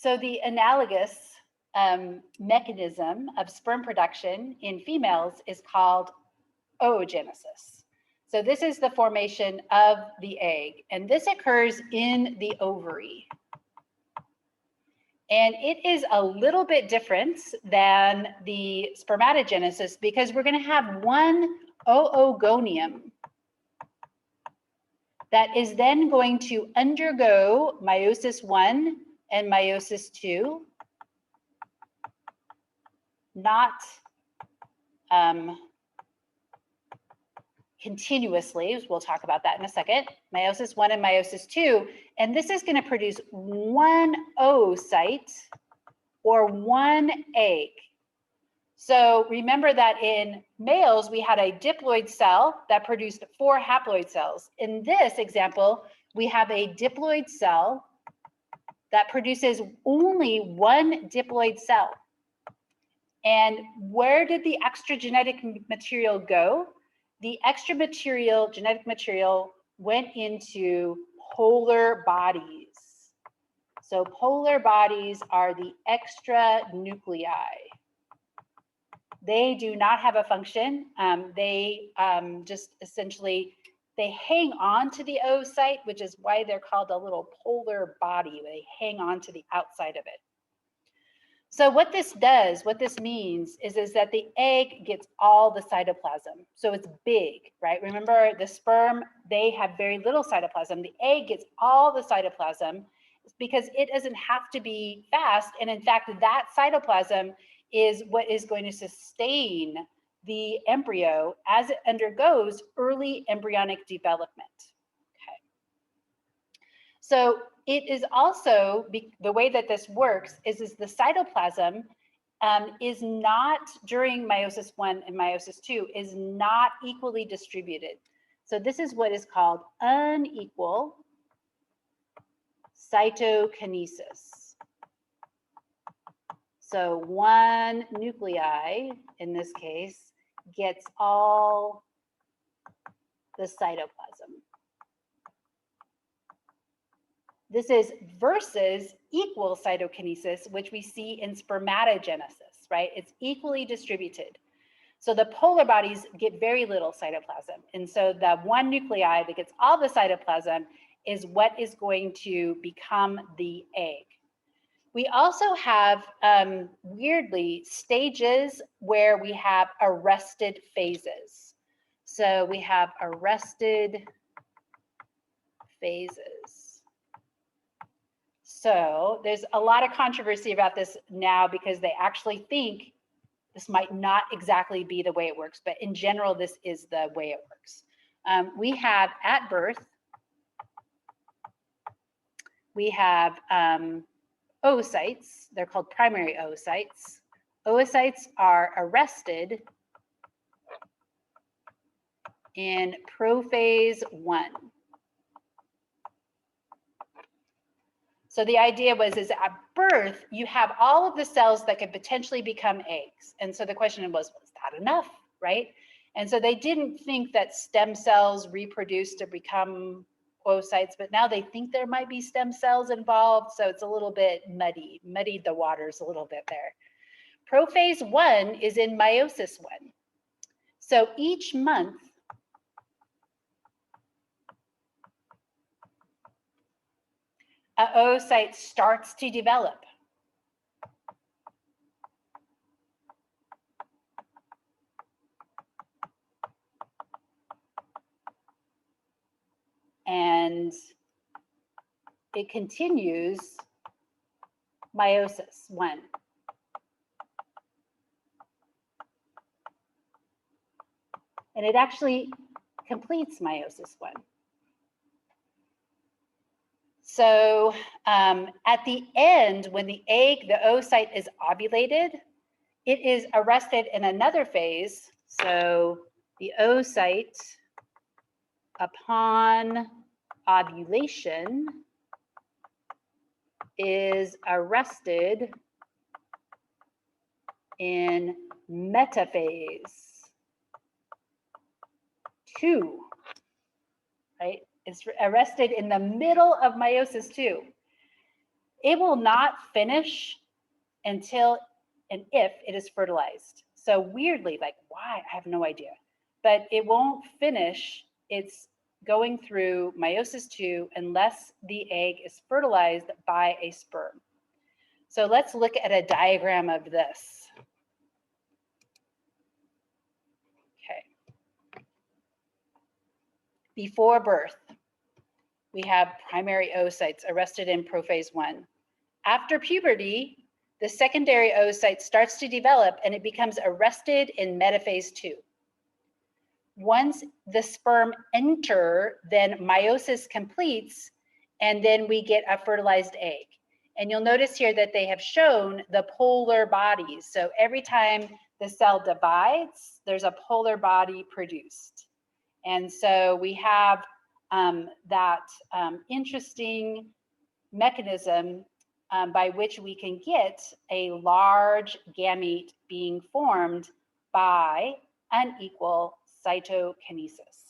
So the analogous mechanism of sperm production in females is called oogenesis. So this is the formation of the egg, and this occurs in the ovary. And it is a little bit different than the spermatogenesis because we're going to have one oogonium that is then going to undergo meiosis 1 and meiosis 2, not continuously. We'll talk about that in a second. Meiosis 1 and meiosis 2, and this is going to produce one oocyte or one egg. So remember that in males, we had a diploid cell that produced 4 haploid cells. In this example, we have a diploid cell that produces only one diploid cell. And where did the extra genetic material go? The extra material, genetic material, went into polar bodies. So polar bodies are the extra nuclei. They do not have a function. They just essentially, they hang on to the oocyte, which is why they're called a little polar body. They hang on to the outside of it. So what this does, what this means is that the egg gets all the cytoplasm. So it's big, right? Remember the sperm, they have very little cytoplasm. The egg gets all the cytoplasm because it doesn't have to be fast. And in fact, that cytoplasm is what is going to sustain the embryo as it undergoes early embryonic development. Okay. So it is also, the way that this works is the cytoplasm is not, during meiosis 1 and meiosis 2, is not equally distributed. So this is what is called unequal cytokinesis. So one nuclei, in this case, gets all the cytoplasm. This is versus equal cytokinesis, which we see in spermatogenesis, right? It's equally distributed. So the polar bodies get very little cytoplasm. And so the one nuclei that gets all the cytoplasm is what is going to become the egg. We also have, weirdly, stages where we have arrested phases. So we have arrested phases. So there's a lot of controversy about this now because they actually think this might not exactly be the way it works, but in general, this is the way it works. We have at birth, we have oocytes. They're called primary oocytes. Oocytes are arrested in prophase 1. So the idea was at birth, you have all of the cells that could potentially become eggs. And so the question was that enough, right? And so they didn't think that stem cells reproduce to become oocytes, but now they think there might be stem cells involved. So it's a little bit muddied the waters a little bit there. Prophase 1 is in meiosis 1. So each month, an oocyte starts to develop. And it continues meiosis 1. And it actually completes meiosis 1. So at the end, when the egg, the oocyte is ovulated, it is arrested in another phase. So the oocyte, upon ovulation, is arrested in metaphase 2, right? It's arrested in the middle of meiosis 2. It will not finish until and if it is fertilized. So weirdly, like why, I have no idea, but it won't finish its going through meiosis 2 unless the egg is fertilized by a sperm. So let's look at a diagram of this. Okay. Before birth, we have primary oocytes arrested in prophase 1. After puberty, the secondary oocyte starts to develop and it becomes arrested in metaphase 2. Once the sperm enter, then meiosis completes, and then we get a fertilized egg. And you'll notice here that they have shown the polar bodies. So every time the cell divides, there's a polar body produced. And so we have that interesting mechanism by which we can get a large gamete being formed by unequal cytokinesis.